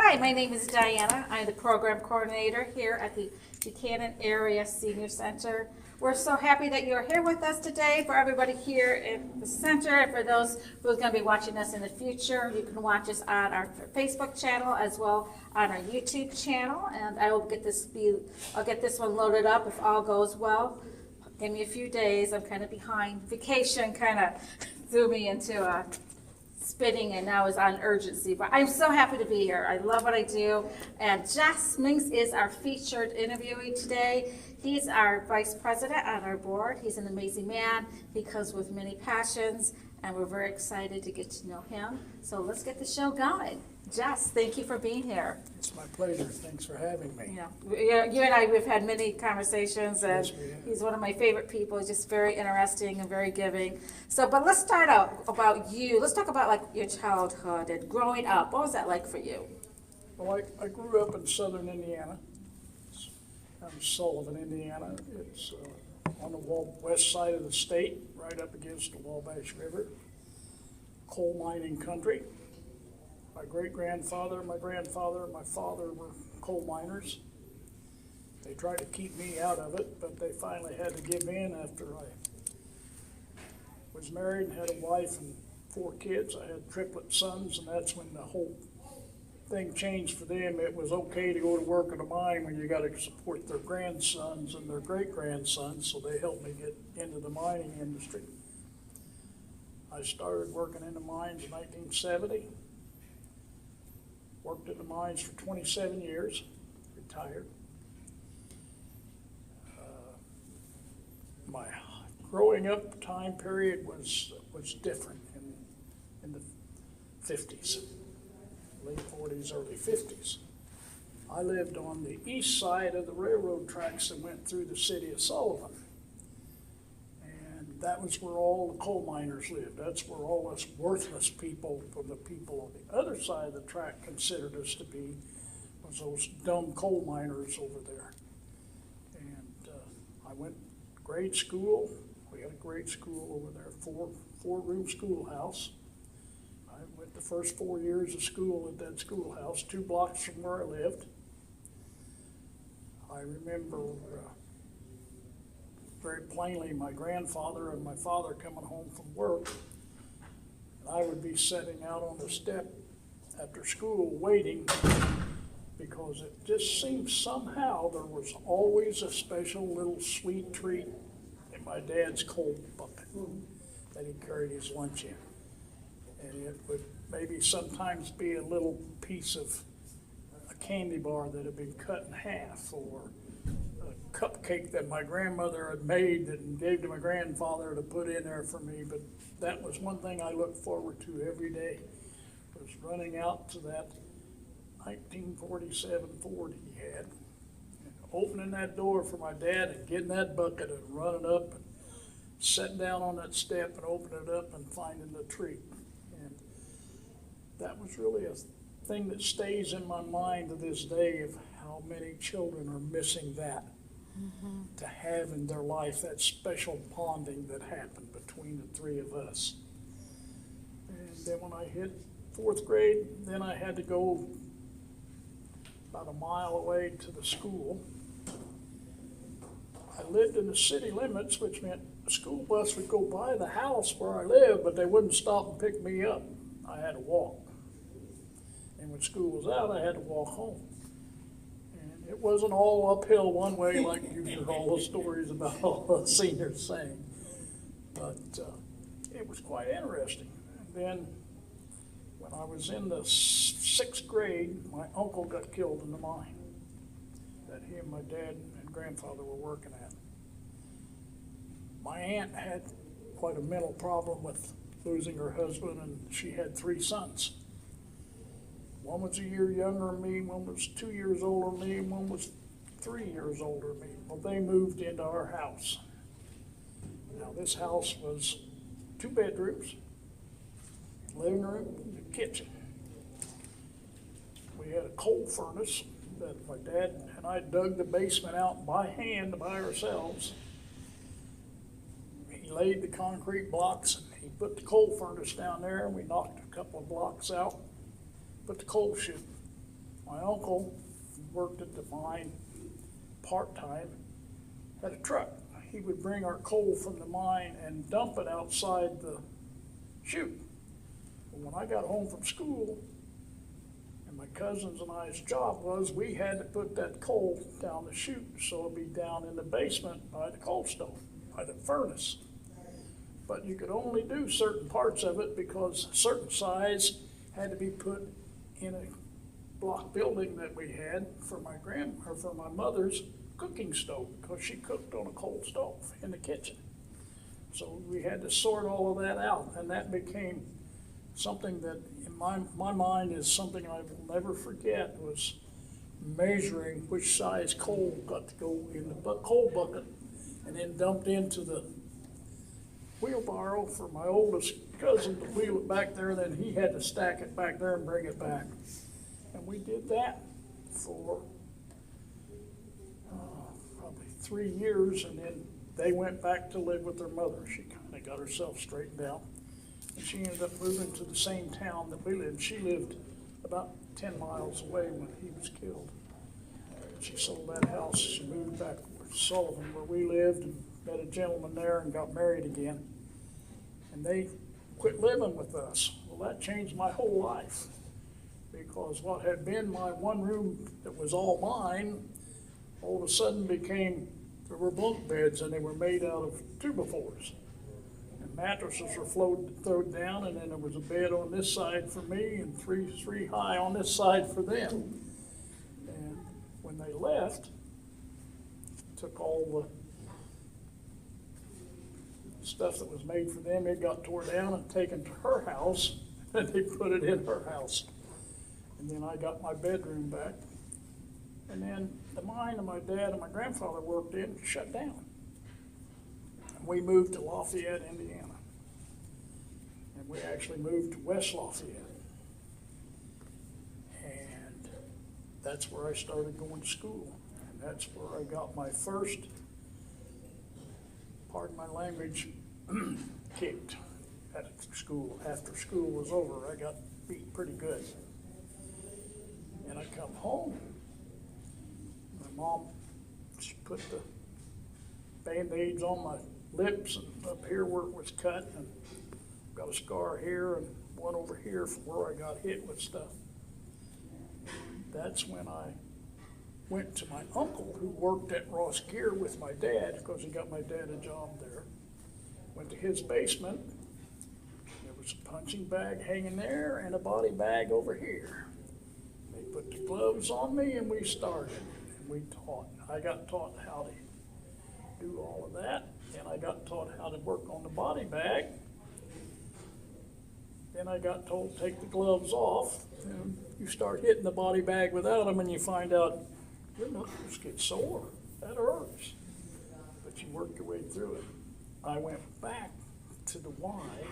Hi, my name is Diana. I'm the program coordinator here at the Buchanan Area Senior Center. We're so happy that you're here with us today. For everybody here in the center, and for those who are going to be watching us in the future, you can watch us on our Facebook channel as well on our YouTube channel. And I'll get this one loaded up if all goes well. Give me a few days. I'm kind of behind. Vacation kind of threw me into spinning and now is on urgency, but I'm so happy to be here. I love what I do. And Jess Minks is our featured interviewee today. He's our vice president on our board. He's an amazing man. He comes with many passions, and we're very excited to get to know him. So let's get the show going. Jess, thank you for being here. It's my pleasure. Thanks for having me. Yeah, you and I, we've had many conversations, and Yes, we have. he's one of my favorite people. He's just very interesting and very giving. So, but let's start out about you. Let's talk about like your childhood and growing up. What was that like for you? Well, I grew up in southern Indiana. I'm Sullivan, Indiana. It's on the west side of the state, right up against the Wabash River. Coal mining country. My great-grandfather, my grandfather, and my father were coal miners. They tried to keep me out of it, but they finally had to give in after I was married and had a wife and 4 kids. I had triplet sons, and that's when the whole thing changed for them. It was okay to go to work at a mine when you got to support their grandsons and their great-grandsons, so they helped me get into the mining industry. I started working in the mines in 1970. Worked in the mines for 27 years, retired. My growing up time period was different in the 50s, late 40s, early 50s. I lived on the east side of the railroad tracks that went through the city of Sullivan. And that was where all the coal miners lived. That's where all us worthless people from the people on the other side of the track considered us to be, was those dumb coal miners over there. And I went to grade school. We had a grade school over there, four-room schoolhouse. I went the first 4 years of school at that schoolhouse, 2 blocks from where I lived. I remember very plainly my grandfather and my father coming home from work, and I would be sitting out on the step after school waiting, because it just seemed somehow there was always a special little sweet treat in my dad's coal bucket that he carried his lunch in. And it would maybe sometimes be a little piece of a candy bar that had been cut in half, or a cupcake that my grandmother had made and gave to my grandfather to put in there for me. But that was one thing I looked forward to every day, was running out to that 1947 Ford he had, and opening that door for my dad and getting that bucket and running up and sitting down on that step and opening it up and finding the treat. And that was really a thing that stays in my mind to this day, of how many children are missing that. To have in their life that special bonding that happened between the 3 of us. And then when I hit 4th grade, then I had to go about a mile away to the school. I lived in the city limits, which meant the school bus would go by the house where I lived, but they wouldn't stop and pick me up. I had to walk. And when school was out, I had to walk home. And it wasn't all uphill one way like you hear all the stories about all the seniors saying. But it was quite interesting. And then when I was in the 6th grade, my uncle got killed in the mine that he and my dad and grandfather were working at. My aunt had quite a mental problem with losing her husband, and she had 3 sons. One was a year younger than me, one was 2 years older than me, and one was 3 years older than me. Well, they moved into our house. Now, this house was 2 bedrooms, living room, and a kitchen. We had a coal furnace that my dad and I dug the basement out by hand by ourselves. He laid the concrete blocks, and he put the coal furnace down there, and we knocked a couple of blocks out, put the coal chute My uncle worked at the mine part-time, had a truck. He would bring our coal from the mine and dump it outside the chute. When I got home from school, and my cousins and I's job was, we had to put that coal down the chute, so it'd be down in the basement by the coal stove, by the furnace. But you could only do certain parts of it because certain size had to be put in a block building that we had for my mother's cooking stove, because she cooked on a coal stove in the kitchen. So we had to sort all of that out, and that became something that in my mind is something I will never forget, was measuring which size coal got to go in the coal bucket and then dumped into the wheelbarrow for my oldest cousin to wheel it back there, then he had to stack it back there and bring it back. And we did that for probably 3 years, and then they went back to live with their mother. She kind of got herself straightened out. And she ended up moving to the same town that we lived. She lived about 10 miles away when he was killed. She sold that house. She moved back to Sullivan, where we lived, and met a gentleman there and got married again. And they quit living with us. Well, that changed my whole life, because what had been my one room that was all mine, all of a sudden there were bunk beds, and they were made out of 2x4s. And mattresses were thrown down, and then there was a bed on this side for me and three high on this side for them. And when they left, took all the stuff that was made for them, it got tore down and taken to her house, and they put it in her house. And then I got my bedroom back. And then the mine that my dad and my grandfather worked in shut down. And we moved to Lafayette, Indiana. And we actually moved to West Lafayette. And that's where I started going to school. And that's where I got my first, pardon my language, kicked at school. After school was over, I got beat pretty good. And I come home. My mom, she put the Band-Aids on my lips and up here where it was cut, and got a scar here and one over here from where I got hit with stuff. That's when I went to my uncle, who worked at Ross Gear with my dad, because he got my dad a job there. Went to his basement. There was a punching bag hanging there and a body bag over here. They put the gloves on me, and we started. And we taught. I got taught how to do all of that. And I got taught how to work on the body bag. Then I got told to take the gloves off. And you start hitting the body bag without them, and you find out your knuckles get sore. That hurts. But you work your way through it. I went back to the Y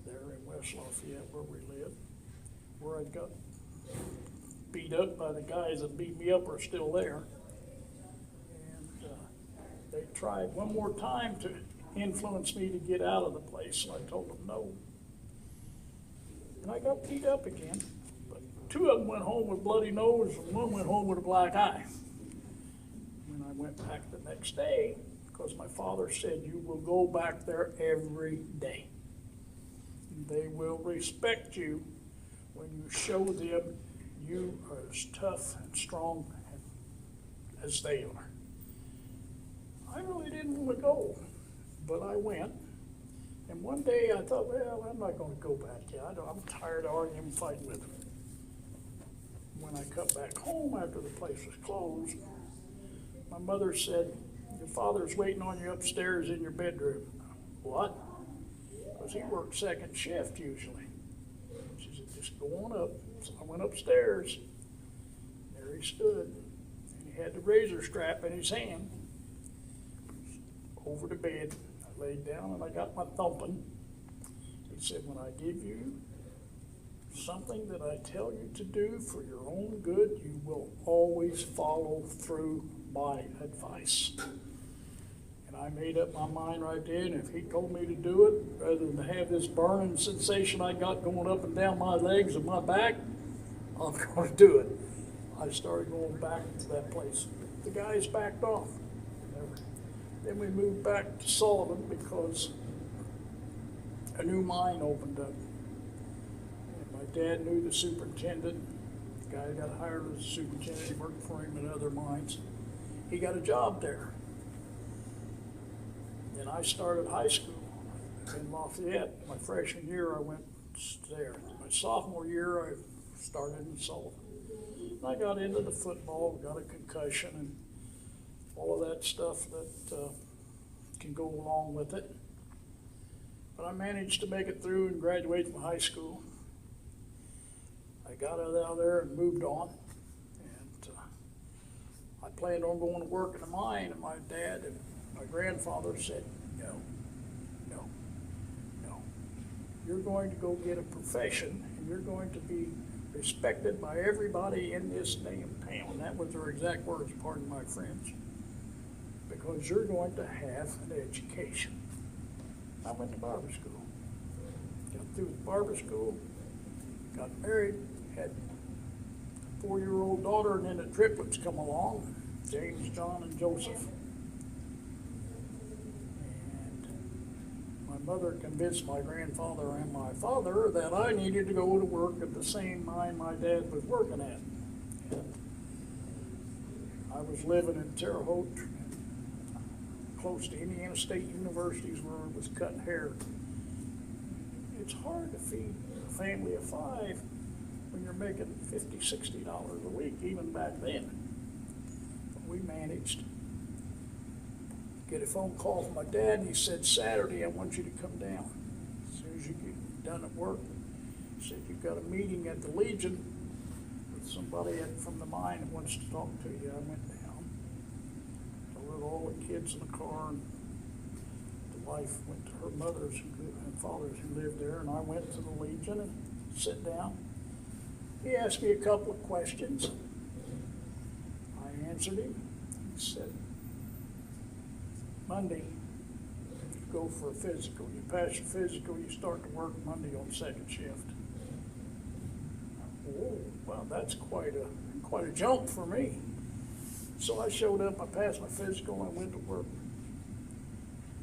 there in West Lafayette, where we lived, where I got beat up by the guys that beat me up are still there. And they tried one more time to influence me to get out of the place, and I told them no. And I got beat up again, but 2 of them went home with bloody nose, and 1 went home with a black eye. When I went back the next day, because my father said, you will go back there every day. They will respect you when you show them you are as tough and strong as they are. I really didn't want to go, but I went. And one day I thought, well, I'm not going to go back yet. I'm tired of arguing and fighting with them. When I cut back home after the place was closed, my mother said, your father's waiting on you upstairs in your bedroom. What? Because he worked second shift usually. She said, just go on up. So I went upstairs. There he stood. And he had the razor strap in his hand. Over the bed. I laid down and I got my thumping. He said, when I give you something that I tell you to do for your own good, you will always follow through my advice. And I made up my mind right then, if he told me to do it, rather than have this burning sensation I got going up and down my legs and my back, I'm going to do it. I started going back to that place. The guys backed off. Then we moved back to Sullivan because a new mine opened up. And my dad knew the superintendent. The guy got hired as superintendent. He worked for him in other mines. He got a job there. And I started high school in Lafayette. My freshman year, I went there. My sophomore year, I started in Sullivan. And I got into the football, got a concussion, and all of that stuff that can go along with it. But I managed to make it through and graduate from high school. I got out of there and moved on. And I planned on going to work in a mine, and my dad and my grandfather said, no. You're going to go get a profession, and you're going to be respected by everybody in this damn town. That was their exact words, pardon my French. Because you're going to have an education. I went to barber school. Got through with barber school, got married, had a 4-year-old daughter, and then the triplets come along, James, John, and Joseph. My mother convinced my grandfather and my father that I needed to go to work at the same mine my dad was working at. And I was living in Terre Haute, close to Indiana State Universities, where I was cutting hair. It's hard to feed a family of 5 when you're making $50, $60 a week, even back then. But we managed. Get a phone call from my dad, and he said, Saturday, I want you to come down. As soon as you get done at work, he said, you've got a meeting at the Legion with somebody from the mine that wants to talk to you. I went down. I let all the kids in the car, and the wife went to her mother's and father's who lived there, and I went to the Legion and sat down. He asked me a couple of questions. I answered him. He said, Monday, you go for a physical. You pass your physical, you start to work Monday on second shift. Oh, well, that's quite a jump for me. So I showed up, I passed my physical, and I went to work.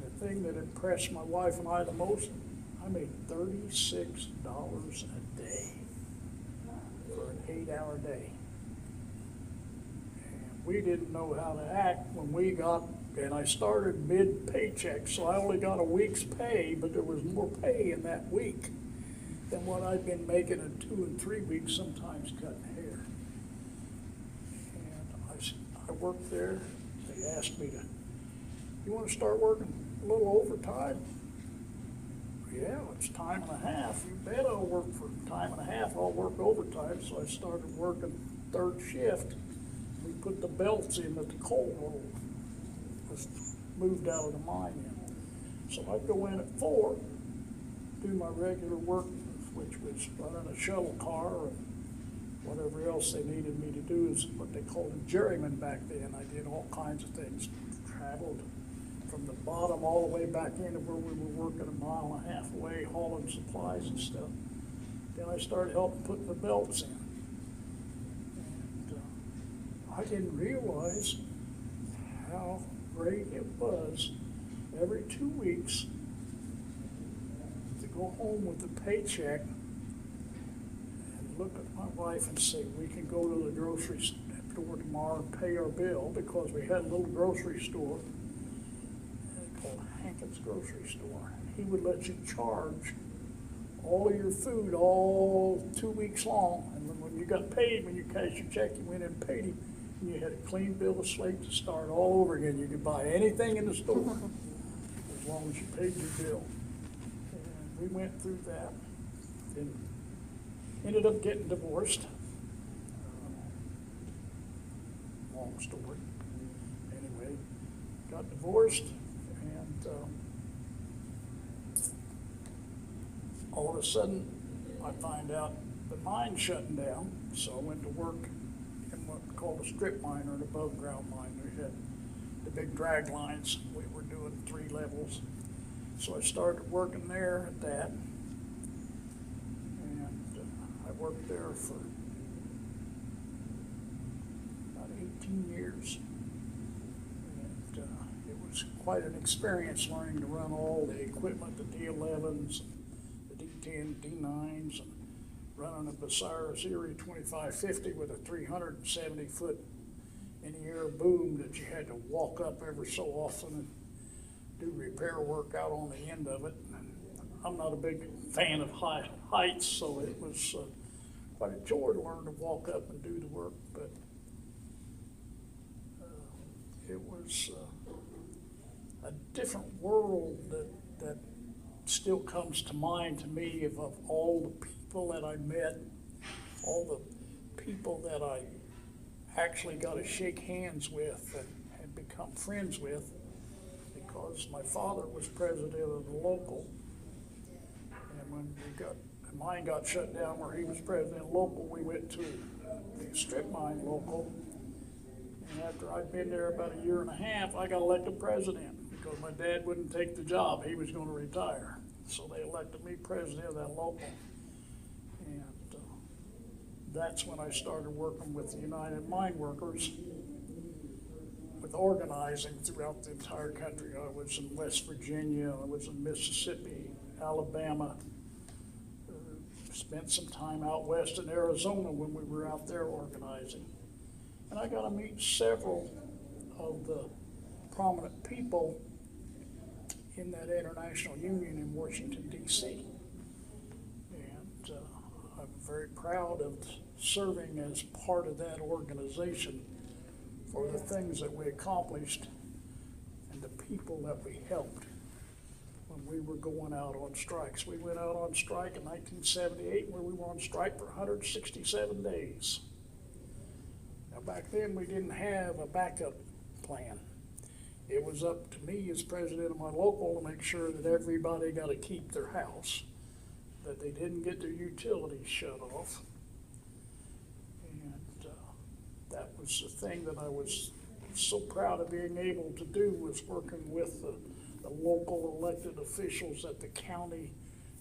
The thing that impressed my wife and I the most, I made $36 a day for an 8-hour day. And we didn't know how to act when we got. And I started mid-paycheck, so I only got a week's pay, but there was more pay in that week than what I'd been making in 2 and 3 weeks, sometimes cutting hair. And I worked there. They asked me you want to start working a little overtime? Yeah, it's time and a half. You bet I'll work for time and a half. I'll work overtime. So I started working 3rd shift. We put the belts in at the coal roll. Was moved out of the mine in. So I'd go in at 4, do my regular work, which was running a shuttle car and whatever else they needed me to do is what they called a juryman back then. I did all kinds of things. Traveled from the bottom all the way back into where we were working a mile and a half away, hauling supplies and stuff. Then I started helping put the belts in. And I didn't realize how great it was every 2 weeks to go home with a paycheck and look at my wife and say, we can go to the grocery store tomorrow and pay our bill, because we had a little grocery store called Hankins Grocery Store. He would let you charge all of your food all 2 weeks long, and when you got paid, when you cashed your check, you went in and paid him. You had a clean bill of slate to start all over again. You could buy anything in the store as long as you paid your bill. And we went through that and ended up getting divorced. Long story. Anyway, got divorced, and all of a sudden I find out the mine's shutting down, so I went to work called a strip mine or an above ground mine. We had the big drag lines. We were doing 3 levels. So I started working there at that. And I worked there for 18 years. And it was quite an experience learning to run all the equipment, the D11s, the D10, D9s, and running a Bucyrus Erie 2550 with a 370-foot in-the-air boom that you had to walk up every so often and do repair work out on the end of it. I'm not a big fan of high heights, so it was quite a joy to learn to walk up and do the work, but it was a different world that still comes to mind to me of all the people that I met, all the people that I actually got to shake hands with and become friends with, because my father was president of the local, and when mine got shut down where he was president of local, we went to the strip mine local, and after I'd been there about a year and a half, I got elected president because my dad wouldn't take the job. He was going to retire, so they elected me president of that local. And that's when I started working with the United Mine Workers with organizing throughout the entire country. I was in West Virginia, I was in Mississippi, Alabama, spent some time out west in Arizona when we were out there organizing. And I got to meet several of the prominent people in that international union in Washington, D.C. And I'm very proud of serving as part of that organization for the things that we accomplished and the people that we helped when we were going out on strikes. We went out on strike in 1978 where we were on strike for 167 days. Now back then we didn't have a backup plan. It was up to me as president of my local to make sure that everybody got to keep their house, that they didn't get their utilities shut off. And that was the thing that I was so proud of being able to do, was working with the local elected officials at the county,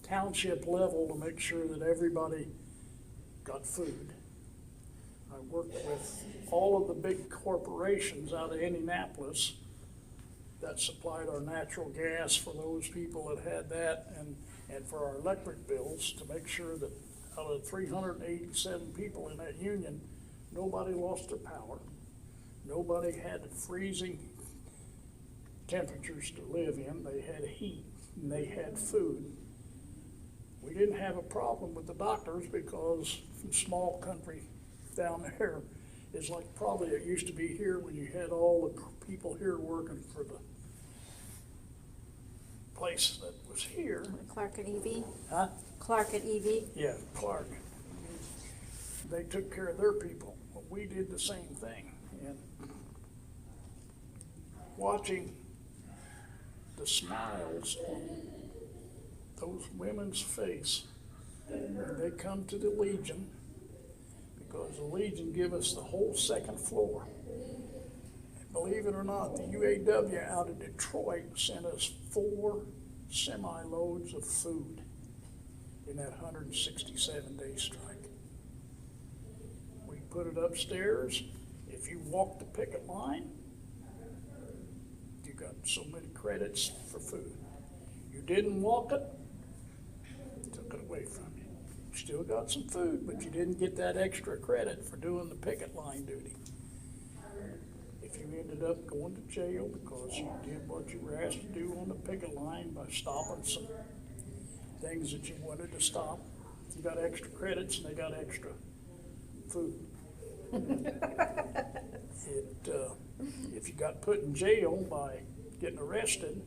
township level to make sure that everybody got food. I worked with all of the big corporations out of Indianapolis that supplied our natural gas for those people that had that, and for our electric bills, to make sure that out of 387 people in that union, nobody lost their power. Nobody had freezing temperatures to live in. They had heat and they had food. We didn't have a problem with the doctors because from small country down there is like probably it used to be here when you had all the people here working for the place that was here. Clark and Evie. Huh? Clark and Evie. Yeah, Clark. They took care of their people, but we did the same thing. And watching the smiles on those women's face when they come to the Legion, because the Legion give us the whole second floor. And believe it or not, the UAW out of Detroit sent us 4 semi-loads of food in that 167-day strike. We put it upstairs. If you walk the picket line, you got so many credits for food. You didn't walk it, took it away from you. You still got some food, but you didn't get that extra credit for doing the picket line duty. If you ended up going to jail because you did what you were asked to do on the picket line by stopping some things that you wanted to stop, you got extra credits and they got extra food. If you got put in jail by getting arrested,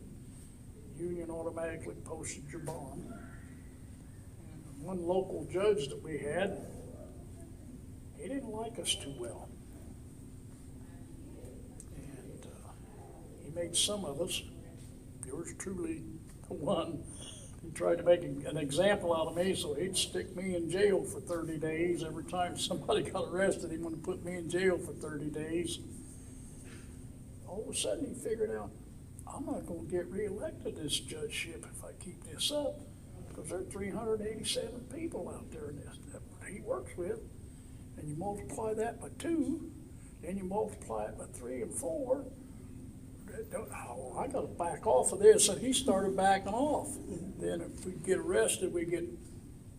union automatically posted your bond. And one local judge that we had, he didn't like us too well. And he made some of us, yours truly, the one, he tried to make an example out of me, so he'd stick me in jail for 30 days. Every time somebody got arrested, he wanted to put me in jail for 30 days. All of a sudden, he figured out, I'm not going to get reelected this judgeship if I keep this up, because there are 387 people out there in this that he works with, and you multiply that by 2, Then you multiply it by 3 and 4. Oh, I gotta back off of this, and he started backing off. Then if we get arrested, we get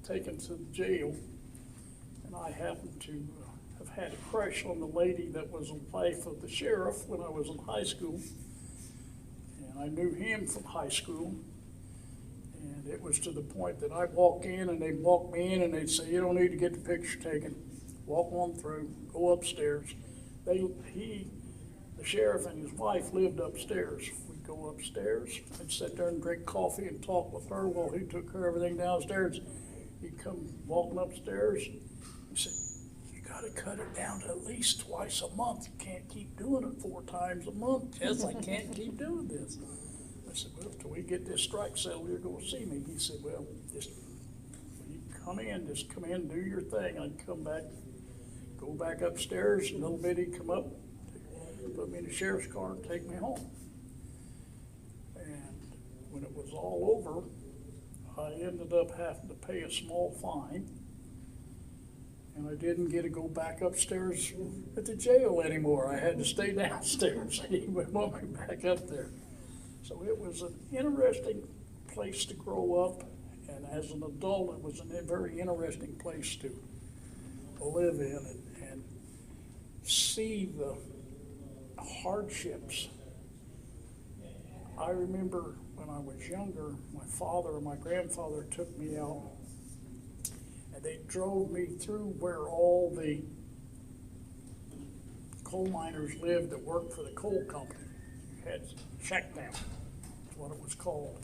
taken to the jail. And I happened to have had a crush on the lady that was the wife of the sheriff when I was in high school. And I knew him from high school. And it was to the point that I'd walk in and they'd walk me in and they'd say, you don't need to get the picture taken. Walk on through, go upstairs. The sheriff and his wife lived upstairs. We'd go upstairs, I'd sit there and drink coffee and talk with her while he took care of everything downstairs. He'd come walking upstairs. He said, you gotta cut it down to at least twice a month. You can't keep doing it 4 times a month. Jess, I can't keep doing this. I said, well, till we get this strike settled, you're gonna see me. He said, well, just when you come in, do your thing. I'd come back, go back upstairs, a little bit, he'd come up, put me in the sheriff's car and take me home. And when it was all over, I ended up having to pay a small fine. And I didn't get to go back upstairs at the jail anymore. I had to stay downstairs. He wouldn't want me back up there. So it was an interesting place to grow up. And as an adult, it was a very interesting place to live in and see the hardships. I remember when I was younger, my father and my grandfather took me out and they drove me through where all the coal miners lived that worked for the coal company. You had shackdown, that's what it was called.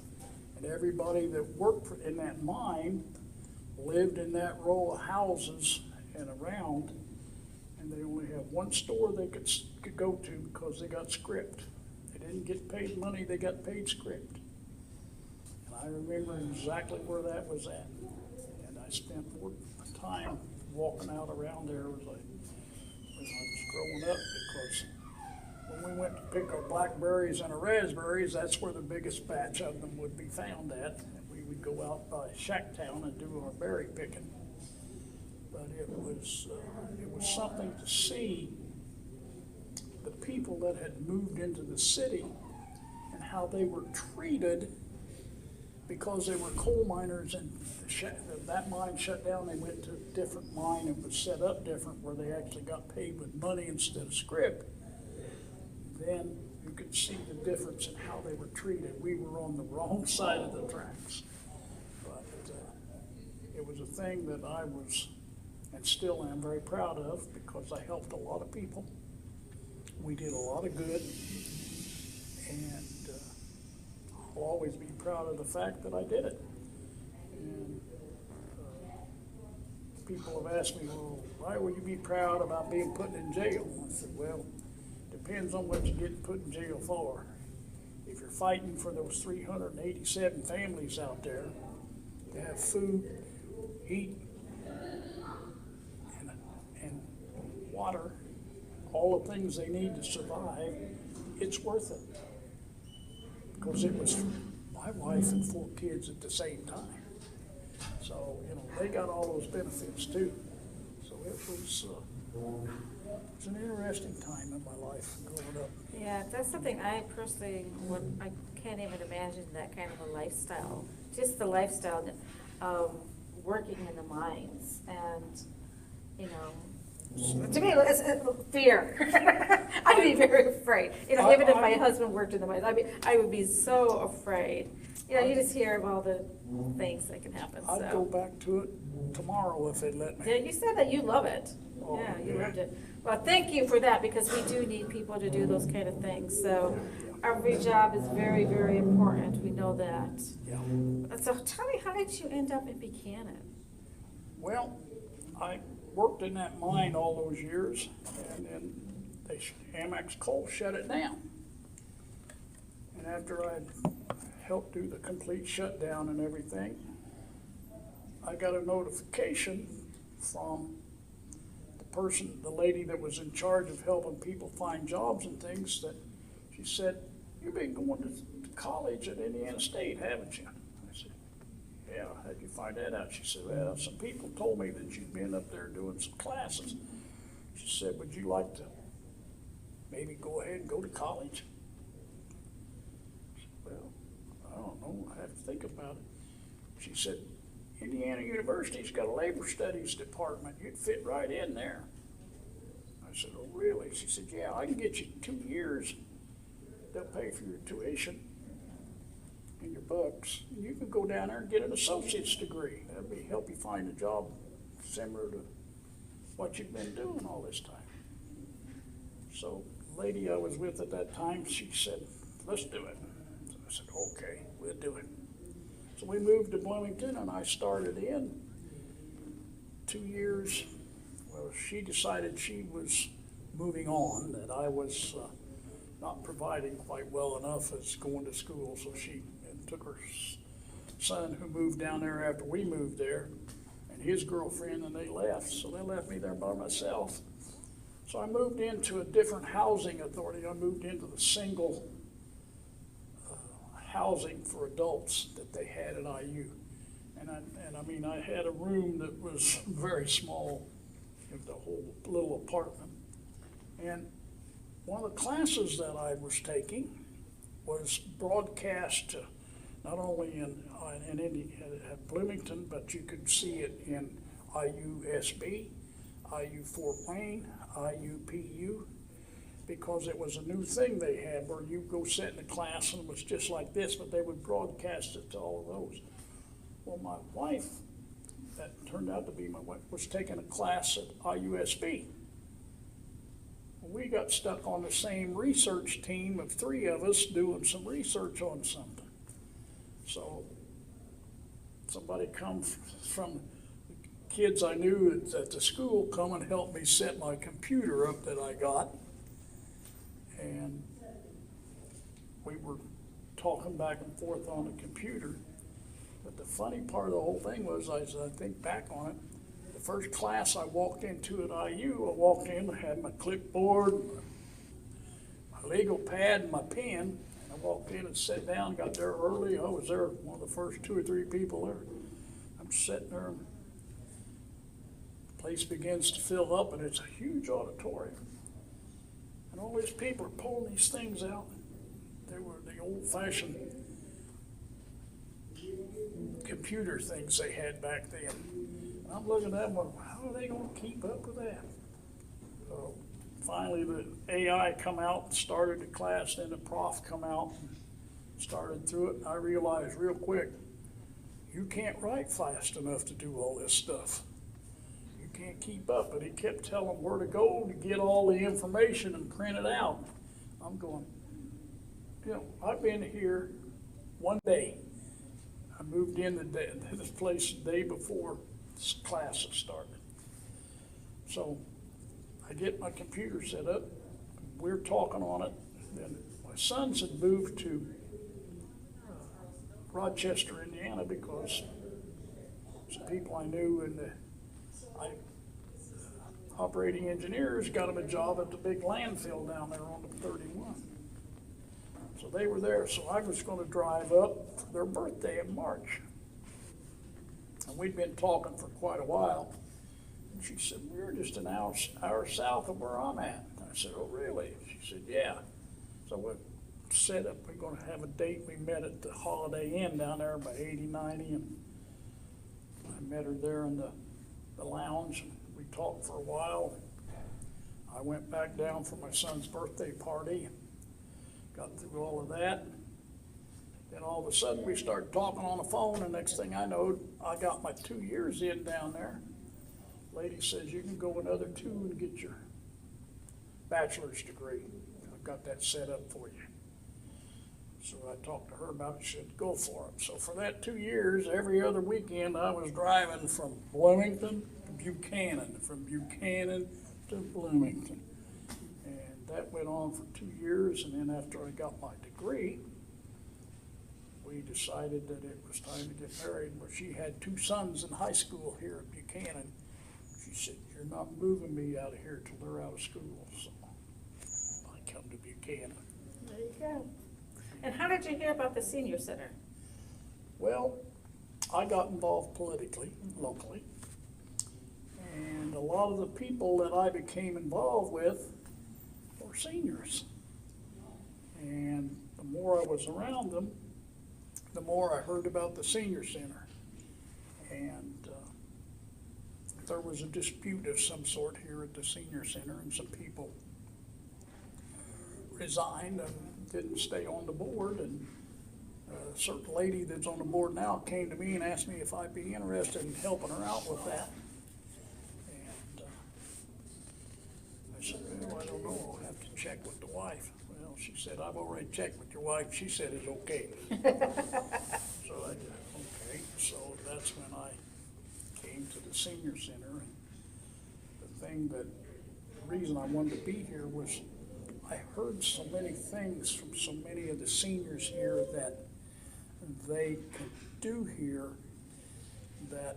And everybody that worked in that mine lived in that row of houses and around, and they only had one store they could go to because they got script. They didn't get paid money, they got paid script. And I remember exactly where that was at. And I spent more time walking out around there when I was growing up, because when we went to pick our blackberries and our raspberries, that's where the biggest batch of them would be found at. And we would go out by Shacktown and do our berry picking. But it was something to see the people that had moved into the city and how they were treated because they were coal miners, and that mine shut down. They went to a different mine and was set up different where they actually got paid with money instead of script. Then you could see the difference in how they were treated. We were on the wrong side of the tracks. But it was a thing that I was, and still am, very proud of, because I helped a lot of people. We did a lot of good, and I'll always be proud of the fact that I did it. And people have asked me, well, why would you be proud about being put in jail? I said, well, depends on what you get put in jail for. If you're fighting for those 387 families out there to have food, heat, and water, all the things they need to survive, it's worth it. Because it was my wife and 4 kids at the same time. So, they got all those benefits too. So it was an interesting time in my life growing up. Yeah, that's something I personally I can't even imagine that kind of a lifestyle. Just the lifestyle of working in the mines, and to me it's fear. I'd be very afraid. Even if my husband worked in the mines, I would be so afraid. You just hear of all the things that can happen. I'd go back to it tomorrow if they'd let me. Yeah, you said that you love it. Oh, yeah, you loved it. Well, thank you for that, because we do need people to do those kind of things. So every job is very, very important. We know that. Yeah. So tell me, how did you end up in Buchanan? Well, I worked in that mine all those years, and then Amex Coal shut it down. And after I'd helped do the complete shutdown and everything, I got a notification from the lady that was in charge of helping people find jobs and things, that she said, you've been going to college at Indiana State, haven't you? I said, yeah, how'd you find that out? She said, well, some people told me that you'd been up there doing some classes. She said, would you like to maybe go ahead and go to college. Well, I don't know, I have to think about it. She said, Indiana University's got a labor studies department, you'd fit right in there. I said, oh really? She said, yeah, I can get you 2 years. They'll pay for your tuition and your books. And you can go down there and get an associate's degree. That'll help you find a job similar to what you've been doing all this time. So the lady I was with at that time, she said, let's do it. So I said, okay, we'll do it. So we moved to Bloomington and I started in 2 years. Well, she decided she was moving on, that I was not providing quite well enough as going to school, so she took her son who moved down there after we moved there and his girlfriend, and they left. So they left me there by myself. So I moved into a different housing authority. I moved into the single housing for adults that they had at IU. And I mean, I had a room that was very small, the whole little apartment. And one of the classes that I was taking was broadcast not only in Bloomington, but you could see it in IUSB, IU Fort Wayne, IUPU, because it was a new thing they had where you go sit in a class and it was just like this, but they would broadcast it to all of those. Well, my wife, that turned out to be my wife, was taking a class at IUSB. We got stuck on the same research team of 3 of us doing some research on something. So somebody come from the kids I knew at the school come and help me set my computer up that I got. And we were talking back and forth on the computer. But the funny part of the whole thing was, as I think back on it, the first class I walked into at IU, I walked in, I had my clipboard, my legal pad, and my pen. And I walked in and sat down, got there early. I was there, one of the first 2 or 3 people there. I'm sitting there, and the place begins to fill up, and it's a huge auditorium. And all these people are pulling these things out. They were the old-fashioned computer things they had back then. And I'm looking at them going, how are they going to keep up with that? So finally the AI come out and started the class, then the prof come out and started through it. And I realized real quick, you can't write fast enough to do all this stuff. You can't keep up. But he kept telling them where to go to get all the information and print it out. I'm going, you know, I've been here one day. I moved in to this place the day before this classes started. So I get my computer set up. We're talking on it. Then my sons had moved to Rochester, Indiana, because some people I knew in the operating engineers got them a job at the big landfill down there on the 31. So they were there, so I was going to drive up for their birthday in March. And we'd been talking for quite a while. And she said, we're just an hour south of where I'm at. And I said, oh, really? She said, yeah. So we set up, we're going to have a date. We met at the Holiday Inn down there by 80-90, and I met her there in the lounge, and we talked for a while. I went back down for my son's birthday party. Got through all of that. Then all of a sudden we started talking on the phone, and next thing I know, I got my 2 years in down there. Lady says, you can go another 2 and get your bachelor's degree. I've got that set up for you. So I talked to her about it. She said, go for it. So for that 2 years, every other weekend, I was driving from Bloomington to Buchanan, from Buchanan to Bloomington. That went on for 2 years, and then after I got my degree, we decided that it was time to get married. Well, she had 2 sons in high school here at Buchanan. She said, you're not moving me out of here till they're out of school. So I come to Buchanan. There you go. And how did you hear about the senior center? Well, I got involved politically, locally, and a lot of the people that I became involved with, for seniors. And the more I was around them, the more I heard about the senior center. And there was a dispute of some sort here at the senior center, and some people resigned and didn't stay on the board. And a certain lady that's on the board now came to me and asked me if I'd be interested in helping her out with that. And I said, well, I don't know, I'll have to check with the wife. Well, she said, I've already checked with your wife. She said it's okay. So I said, okay. So that's when I came to the senior center. And the reason I wanted to be here was I heard so many things from so many of the seniors here that they could do here that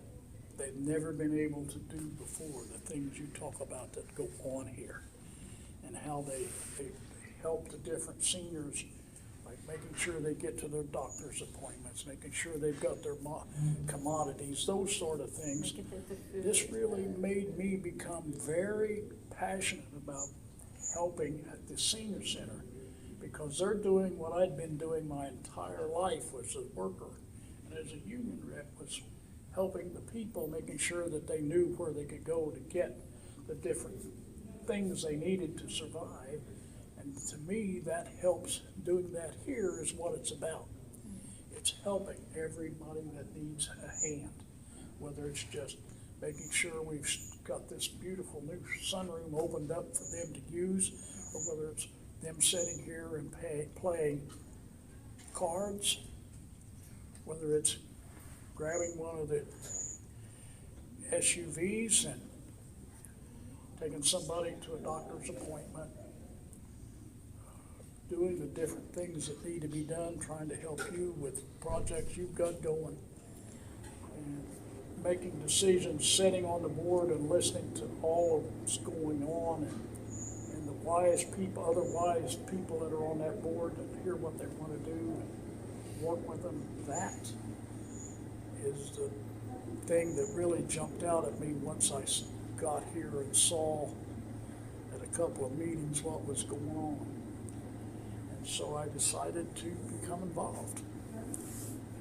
they've never been able to do before, the things you talk about that go on here, and how they help the different seniors, like making sure they get to their doctor's appointments, making sure they've got their commodities, those sort of things. This really made me become very passionate about helping at the senior center, because they're doing what I'd been doing my entire life as a worker and as a union rep, was helping the people, making sure that they knew where they could go to get the different things they needed to survive. And to me, that helps. Doing that here is what it's about. It's helping everybody that needs a hand, whether it's just making sure we've got this beautiful new sunroom opened up for them to use, or whether it's them sitting here and playing cards, whether it's grabbing one of the SUVs and taking somebody to a doctor's appointment, doing the different things that need to be done, trying to help you with projects you've got going, and making decisions, sitting on the board and listening to all of what's going on, and the wise people, other wise people that are on that board, and hear what they want to do and work with them. That is the thing that really jumped out at me once I got here and saw at a couple of meetings what was going on. And so I decided to become involved.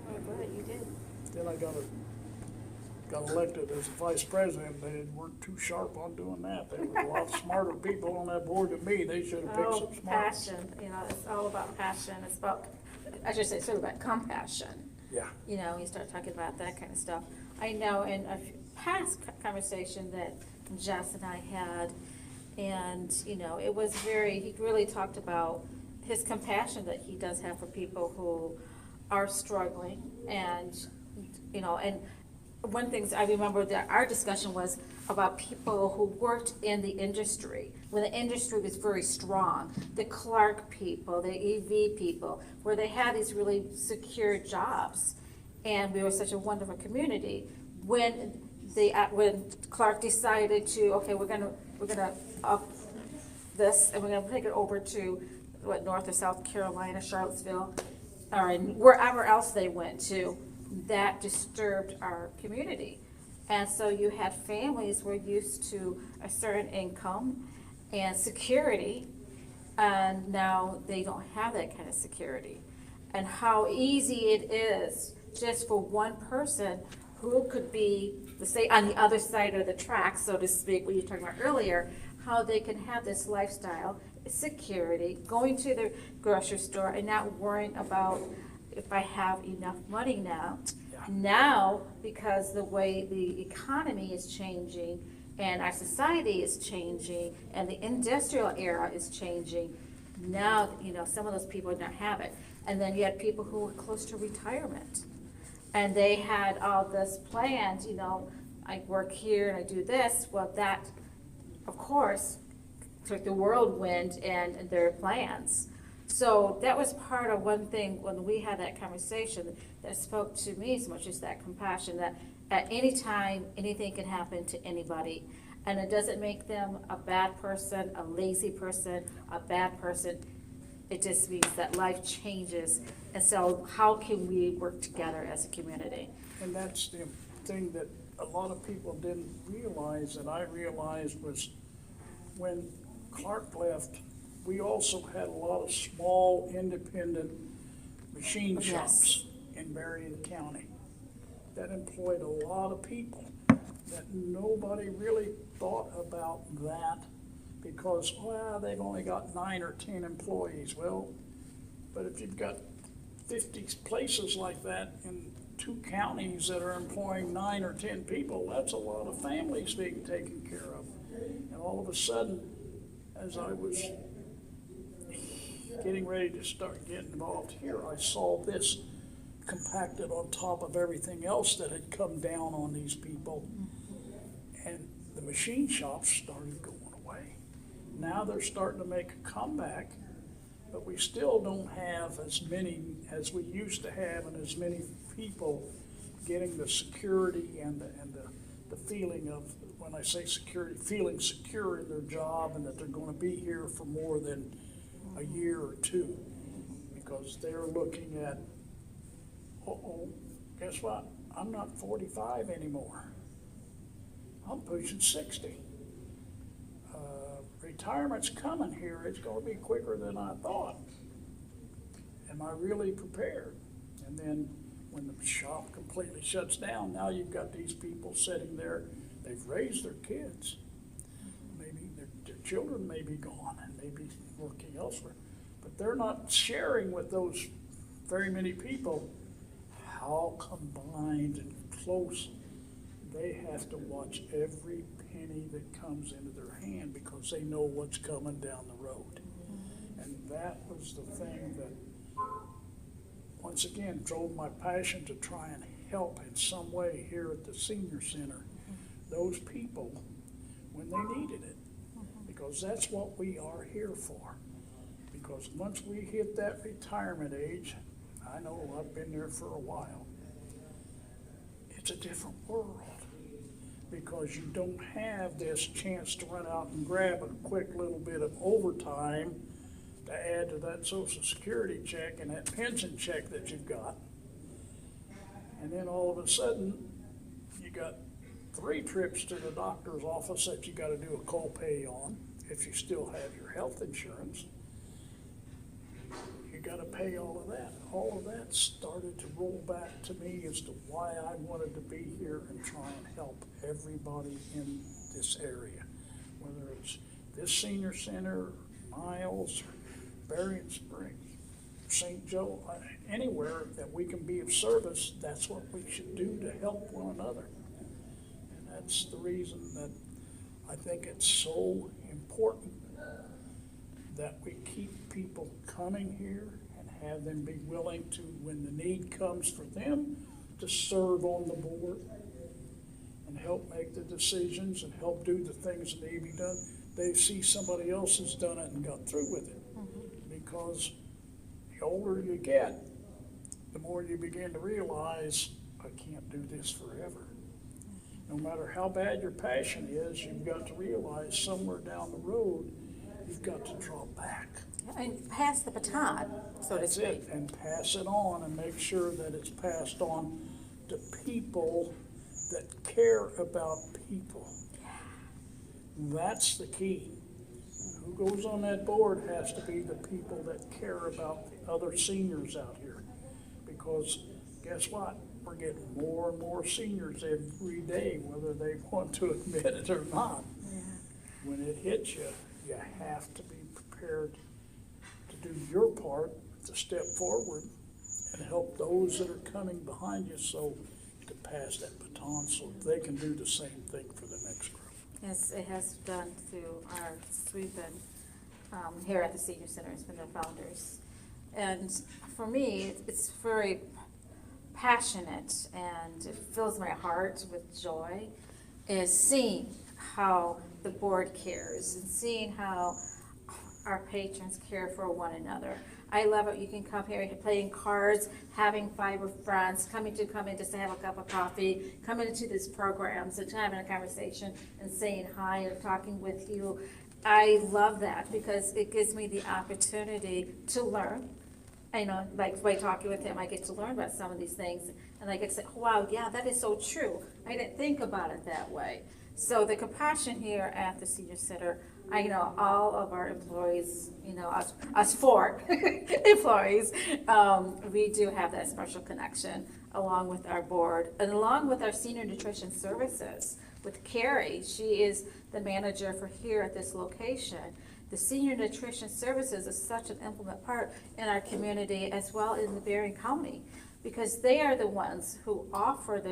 Oh, good, you did. Then I got elected as vice president. They weren't too sharp on doing that. There were a lot smarter people on that board than me. They should have picked some smart. Passion, it's all about passion. It's about, I should say, sort of about compassion. Yeah. You start talking about that kind of stuff. I know in a past conversation that Jess and I had, and, it was he really talked about his compassion that he does have for people who are struggling, and, and one thing I remember that our discussion was about people who worked in the industry, when the industry was very strong, the Clark people, the EV people, where they had these really secure jobs, and we were such a wonderful community. When Clark decided to, okay, we're gonna up this, and we're gonna take it over to North or South Carolina, Charlottesville, or wherever else they went to, that disturbed our community. And so you had families were used to a certain income and security, and now they don't have that kind of security. And how easy it is just for one person who could be, say, on the other side of the track, so to speak, what you were talking about earlier, how they can have this lifestyle, security, going to the grocery store and not worrying about if I have enough money now. Yeah. Now, because the way the economy is changing and our society is changing and the industrial era is changing, now, some of those people did not have it. And then you had people who were close to retirement, and they had all this planned, I work here and I do this. Well, that, of course, took the whirlwind and their plans. So that was part of one thing when we had that conversation that spoke to me as much as that compassion, that at any time, anything can happen to anybody. And it doesn't make them a bad person, a lazy person, a bad person. It just means that life changes. And so how can we work together as a community? And that's the thing that a lot of people didn't realize, that I realized, was when Clark left we also had a lot of small independent machine Yes. shops in Berrien County that employed a lot of people, that nobody really thought about that because, well, they've only got 9 or 10 employees. Well, but if you've got 50 places like that in 2 counties that are employing 9 or 10 people, that's a lot of families being taken care of. And all of a sudden, as I was getting ready to start getting involved here, I saw this compacted on top of everything else that had come down on these people. And the machine shops started going away. Now they're starting to make a comeback, but we still don't have as many as we used to have, and as many people getting the security and the feeling of, when I say security, feeling secure in their job and that they're going to be here for more than a year or 2, because they're looking at, uh-oh, guess what? I'm not 45 anymore. I'm pushing 60. Retirement's coming here. It's going to be quicker than I thought. Am I really prepared? And then when the shop completely shuts down, now you've got these people sitting there. They've raised their kids. Maybe their children may be gone and may be working elsewhere. But they're not sharing with those very many people how combined and close they have to watch every penny that comes into their hand, because they know what's coming down the road. And that was the thing that, once again, drove my passion to try and help in some way here at the senior center those people when they needed it, because that's what we are here for. Because once we hit that retirement age, I know I've been there for a while, it's a different world, because you don't have this chance to run out and grab a quick little bit of overtime to add to that Social Security check and that pension check that you've got. And then all of a sudden, you got 3 trips to the doctor's office that you got to do a copay on if you still have your health insurance. You got to pay all of that. All of that started to roll back to me as to why I wanted to be here and try and help everybody in this area, whether it's this senior center, Miles, or Berrien Springs, St. Joe, anywhere that we can be of service. That's what we should do to help one another. And that's the reason that I think it's so important that we keep people coming here and have them be willing to, when the need comes for them, to serve on the board and help make the decisions and help do the things that need to be done. They see somebody else has done it and got through with it. Because the older you get, the more you begin to realize, I can't do this forever. No matter how bad your passion is, you've got to realize somewhere down the road, you've got to draw back. And pass the baton, so to speak. That's it, and pass it on and make sure that it's passed on to people that care about people. That's the key. Who goes on that board has to be the people that care about the other seniors out here. Because guess what? We're getting more and more seniors every day, whether they want to admit it or not. Yeah. When it hits you, you have to be prepared to do your part to step forward and help those that are coming behind you, so to pass that baton so they can do the same thing for the next group. Yes, it has done through our, we've been here at the Senior Center, it's been the founders. And for me, it's very passionate, and it fills my heart with joy, is seeing how the board cares and seeing how our patrons care for one another. I love it. You can come here playing cards, having fun with friends, coming in just to have a cup of coffee, coming into these programs and having a conversation and saying hi and talking with you. I love that because it gives me the opportunity to learn. I know, like by talking with him, I get to learn about some of these things, and I get to say, wow, yeah, that is so true. I didn't think about it that way. So the compassion here at the senior center, I know all of our employees, us four employees, we do have that special connection along with our board and along with our senior nutrition services. With Carrie, she is the manager for here at this location. The senior nutrition services is such an implement part in our community as well in the Berrien County, because they are the ones who offer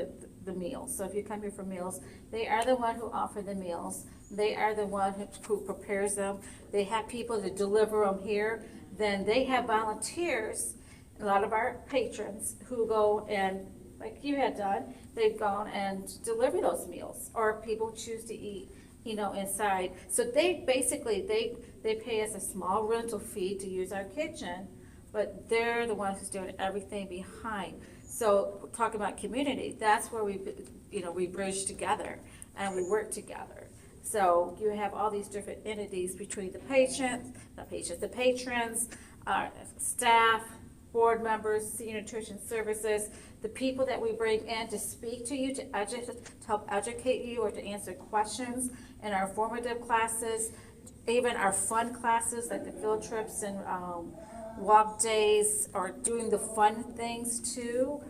the meals. So if you come here for meals, they are the one who offer the meals. They are the one who prepares them. They have people to deliver them here. Then they have volunteers, a lot of our patrons who go and, like you had done, they've gone and deliver those meals, or people choose to eat, inside. So they basically, they pay us a small rental fee to use our kitchen, but they're the ones who's doing everything behind. So talking about community, that's where we bridge together and we work together. So you have all these different entities between the patrons, our staff, board members, senior nutrition services, the people that we bring in to speak to you, to help educate you or to answer questions in our formative classes, even our fun classes like the field trips and walk days, or doing the fun things too.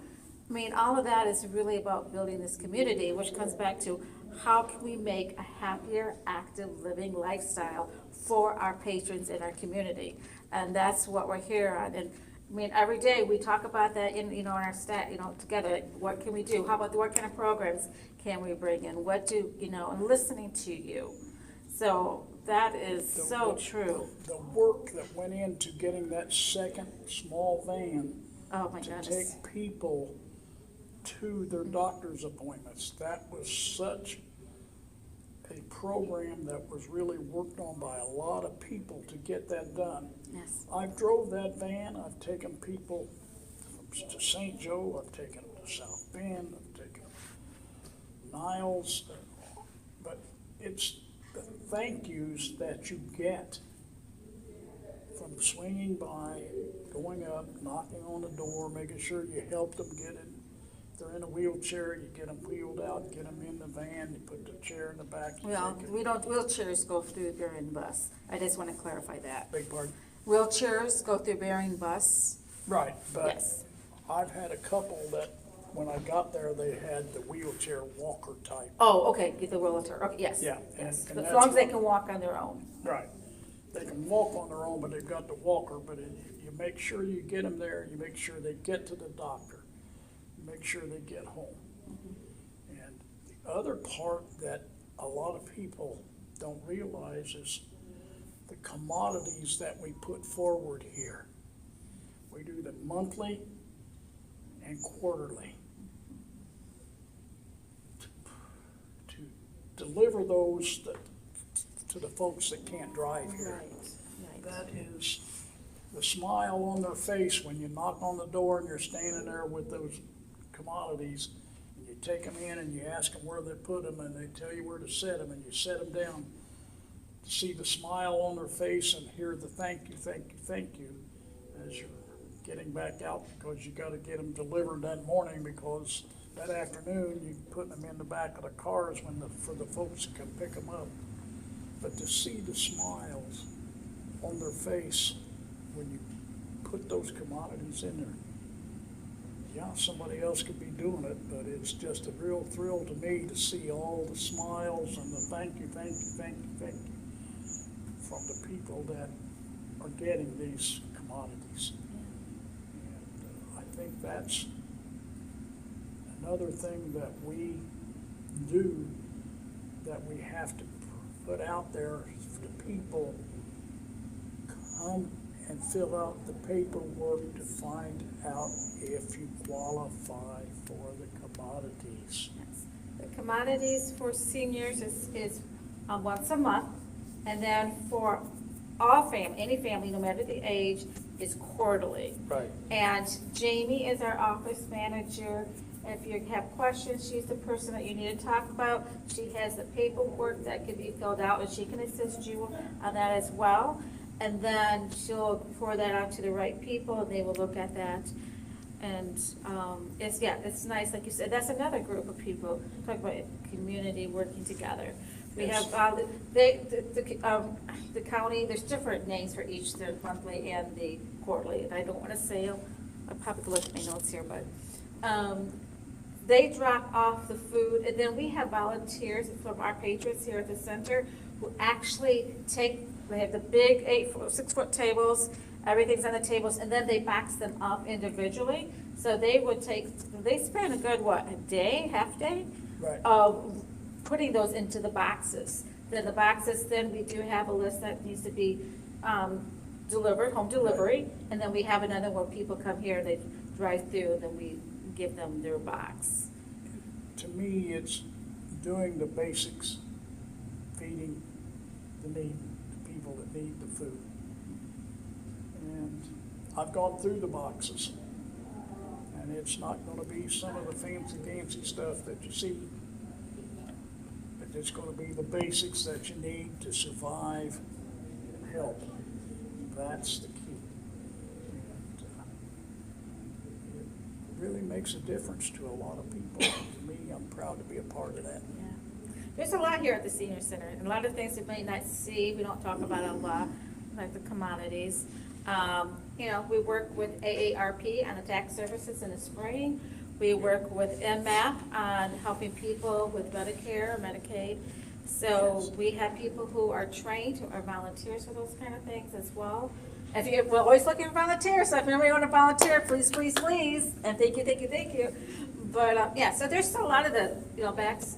I mean, all of that is really about building this community, which comes back to how can we make a happier, active living lifestyle for our patrons in our community. And that's what we're here on. And I mean, every day we talk about that in our staff, together. What can we do? How about what kind of programs can we bring in? And listening to you. So that is true. The work that went into getting that second small van to take people to their doctor's appointments, that was such a program that was really worked on by a lot of people to get that done. Yes. I've drove that van. I've taken people to St. Joe. I've taken them to South Bend. I've taken them to Niles. But it's the thank yous that you get from swinging by, going up, knocking on the door, making sure you help them get in. If they're in a wheelchair, you get them wheeled out, get them in the van, you put the chair in the back. Well, we don't, wheelchairs go through the Berrien bus. I just want to clarify that. Beg pardon? Wheelchairs go through Berrien bus. Right, but Yes. I've had a couple that, when I got there, they had the wheelchair walker type. Oh, okay, get the wheelchair. Okay, yes. Yeah, Yes. and As that's long as they what- can walk on their own. Right. They can walk on their own, but they've got the walker, but you make sure you get them there, you make sure they get to the doctor, you make sure they get home. And the other part that a lot of people don't realize is the commodities that we put forward here. We do them monthly and quarterly. To deliver those to the folks that can't drive here. Right. That is the smile on their face when you knock on the door and you're standing there with those commodities, and you take them in and you ask them where they put them, and they tell you where to set them, and you set them down. To see the smile on their face and hear the thank you as you're getting back out, because you got to get them delivered that morning, because that afternoon you're putting them in the back of the cars for the folks to come pick them up. But to see the smiles on their face when you put those commodities in there, yeah, somebody else could be doing it, but it's just a real thrill to me to see all the smiles and the thank you from the people that are getting these commodities. And I think that's another thing that we do, that we have to put out there for the people. Come and fill out the paperwork to find out if you qualify for the commodities. Yes. The commodities for seniors is once a month, and then for all any family, no matter the age, is quarterly. Right. And Jamie is our office manager. If you have questions, she's the person that you need to talk about. She has the paperwork that can be filled out, and she can assist you on that as well. And then she'll forward that out to the right people, and they will look at that. And it's nice, like you said, that's another group of people, talk about community working together. We Yes. have, the county, there's different names for each, the monthly and the quarterly, and I don't wanna say them, I'll probably look at my notes here, but, they drop off the food, and then we have volunteers from our patrons here at the center who actually they have the big 6-foot tables, everything's on the tables, and then they box them up individually. So they spend a good, a day, half day? Right. Of putting those into the boxes. Then we do have a list that needs to be delivered, home delivery, and then we have another where people come here, they drive through, and then we give them their box. To me, it's doing the basics, feeding the people that need the food. And I've gone through the boxes, and it's not gonna be some of the fancy stuff that you see. But it's gonna be the basics that you need to survive and help. That's the key. And, it really makes a difference to a lot of people. To me, I'm proud to be a part of that. Yeah. There's a lot here at the senior center, and a lot of things you may not see, we don't talk about it a lot, like the commodities. We work with AARP on the tax services in the spring. We work with MAP on helping people with Medicare, Medicaid. So we have people who are trained, who are volunteers for those kind of things as well. We're always looking for volunteers, so if anybody want to volunteer, please, please, please, and thank you. But, so there's still a lot of the, backs,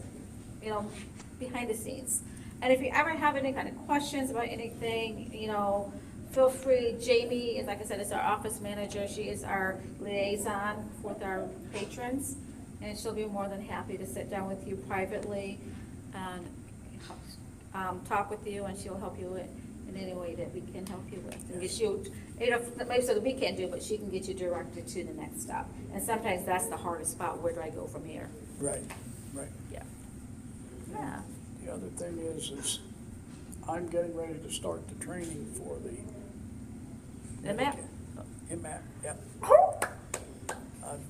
behind the scenes. And if you ever have any kind of questions about anything, feel free. Jamie is, like I said, is our office manager. She is our liaison with our patrons, and she'll be more than happy to sit down with you privately and talk with you, and she'll help you in any way that we can help you with. And get you, maybe so that we can't do, but she can get you directed to the next stop. And sometimes that's the hardest spot. Where do I go from here? Right. Yeah. Yeah. The other thing is I'm getting ready to start the training for the MAP. MAP, yep.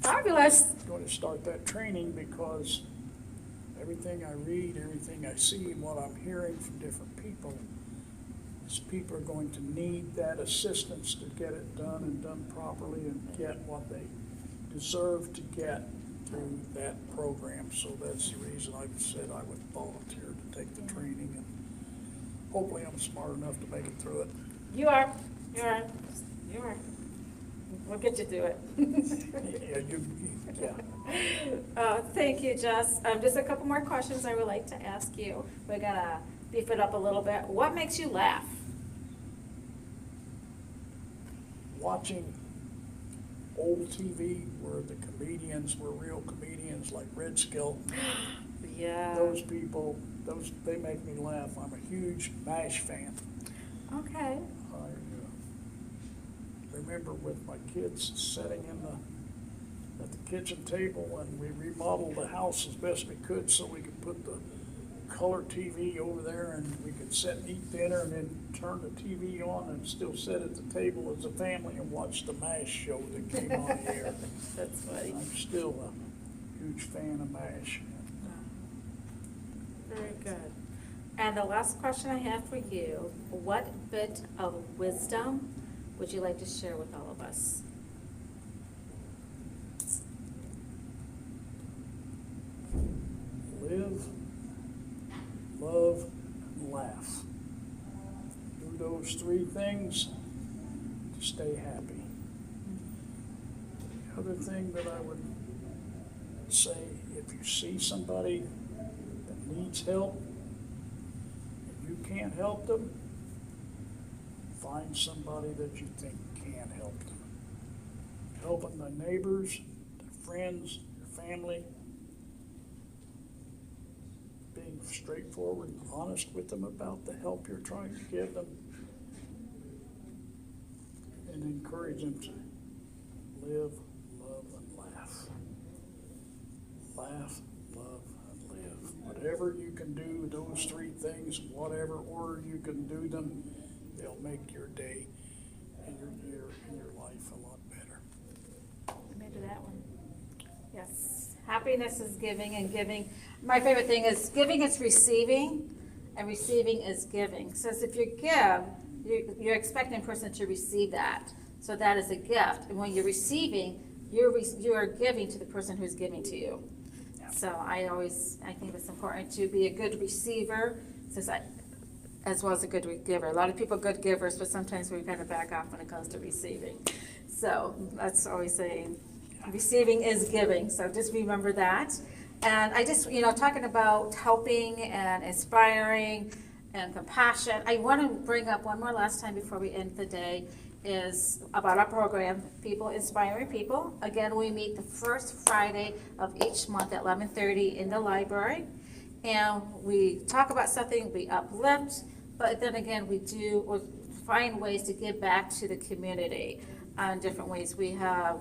Fabulous. I'm going to start that training because everything I read, everything I see, and what I'm hearing from different people, is people are going to need that assistance to get it done and done properly and get what they deserve to get through that program. So that's the reason I said I would volunteer to take the training, and hopefully I'm smart enough to make it through it. You are. We'll get you through it. Yeah. Thank you, Jess. Just a couple more questions I would like to ask you. We're gonna beef it up a little bit. What makes you laugh? Watching old TV where the comedians were real comedians, like Red Skill. Yeah. Those people, they make me laugh. I'm a huge MASH fan. Okay. I remember with my kids sitting at the kitchen table, and we remodeled the house as best we could so we could put the color TV over there, and we could sit and eat dinner and then turn the TV on and still sit at the table as a family and watch the MASH show that came on the air. That's funny. I'm still a huge fan of MASH. Very good. And the last question I have for you, what bit of wisdom would you like to share with all of us? Live, love, and laugh. Do those three things to stay happy. The other thing that I would say, if you see somebody that needs help and you can't help them, find somebody that you think can help them. Helping the neighbors, their friends, your family, being straightforward and honest with them about the help you're trying to give them, and encourage them to live, love, and laugh. Laugh, love, and live. Whatever you can do, those three things, whatever order you can do them, they'll make your day and your year and your life a lot better. Amen. do that one. Yes, happiness is giving, and giving. My favorite thing is giving is receiving, and receiving is giving. So if you give, you're expecting a person to receive that. So that is a gift. And when you're receiving, you are giving to the person who's giving to you. So I think it's important to be a good receiver, as well as a good giver. A lot of people are good givers, but sometimes we kind of back off when it comes to receiving. So that's always saying, receiving is giving. So just remember that. And I just, talking about helping and inspiring and compassion, I want to bring up one more last time before we end the day, is about our program, People Inspiring People. Again, we meet the first Friday of each month at 11:30 in the library. And we talk about something, we uplift, but then again, we find ways to give back to the community in different ways. We have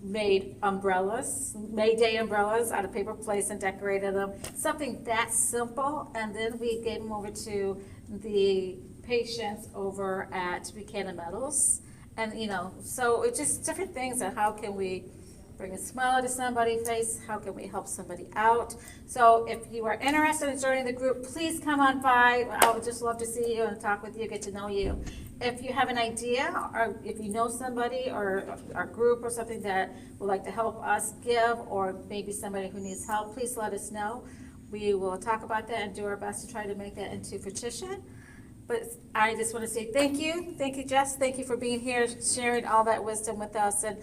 made umbrellas, May Day umbrellas out of paper plates and decorated them. Something that simple, and then we gave them over to the patients over at Buchanan Metals. And, so it's just different things, and how can we bring a smile to somebody's face? How can we help somebody out? So if you are interested in joining the group, please come on by. I would just love to see you and talk with you, get to know you. If you have an idea, or if you know somebody or our group or something that would like to help us give, or maybe somebody who needs help, please let us know. We will talk about that and do our best to try to make that into fruition. But I just want to say thank you. Thank you, Jess. Thank you for being here, sharing all that wisdom with us, and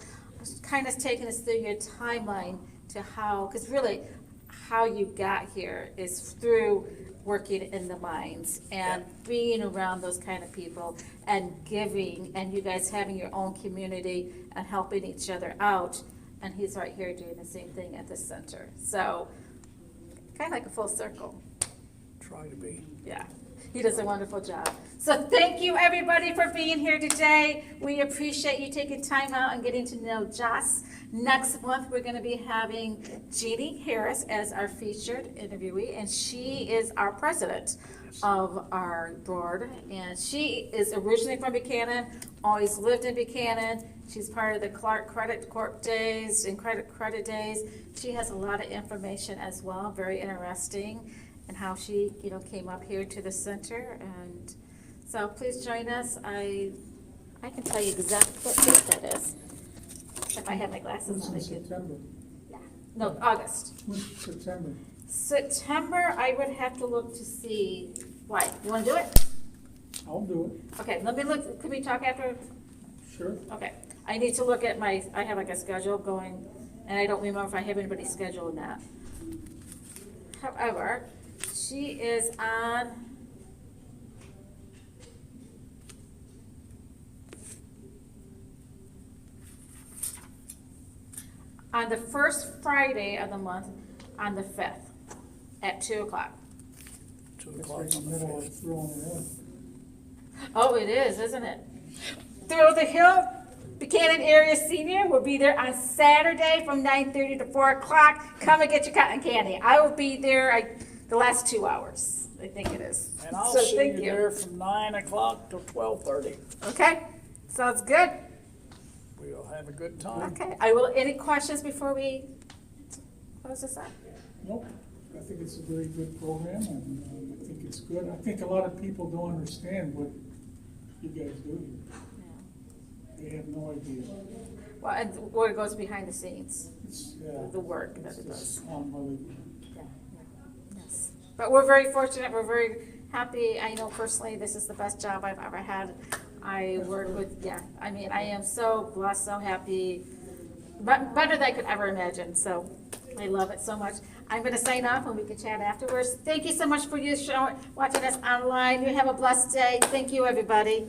kind of taking us through your timeline to because really how you got here is through working in the mines and being around those kind of people and giving, and you guys having your own community and helping each other out. And he's right here doing the same thing at the center. So kind of like a full circle. Try to be. Yeah. He does a wonderful job. So thank you, everybody, for being here today. We appreciate you taking time out and getting to know Jess. Next month, we're going to be having Jeannie Harris as our featured interviewee, and she is our president of our board. And she is originally from Buchanan, always lived in Buchanan. She's part of the Clark Credit Corp Days and Credit Days. She has a lot of information as well, very interesting, and how she, came up here to the center. And so please join us. I can tell you exactly what date that is. If I have my glasses on, I could. September. Yeah. No, August. September. September, I would have to look to see. Why? You want to do it? I'll do it. Okay, let me look. Can we talk after? Sure. Okay. I need to look at I have like a schedule going, and I don't remember if I have anybody scheduled in that. However, she is on the first Friday of the month, on the 5th, at 2 o'clock. 2 That's o'clock right in on the the middle of 5th. throwing it in. Oh, it is, isn't it? Through the Hill Buchanan Area Senior will be there on Saturday from 9:30 to 4 o'clock. Come and get your cotton candy. I will be there the last 2 hours, I think it is. And I'll So see you thank there from 9 o'clock till 12:30. Okay, sounds good. We'll have a good time. Okay, any questions before we close this up? Nope. I think it's a very good program, and I think it's good. I think a lot of people don't understand what you guys do here. They have no idea. Well, and what goes behind the scenes, It's, the work that it's it does. just unbelievable. Yeah, yes. But we're very fortunate, we're very happy. I know personally, this is the best job I've ever had. I work with, I am so blessed, so happy, better than I could ever imagine. So I love it so much. I'm going to sign off and we can chat afterwards. Thank you so much for watching us online. You have a blessed day. Thank you, everybody.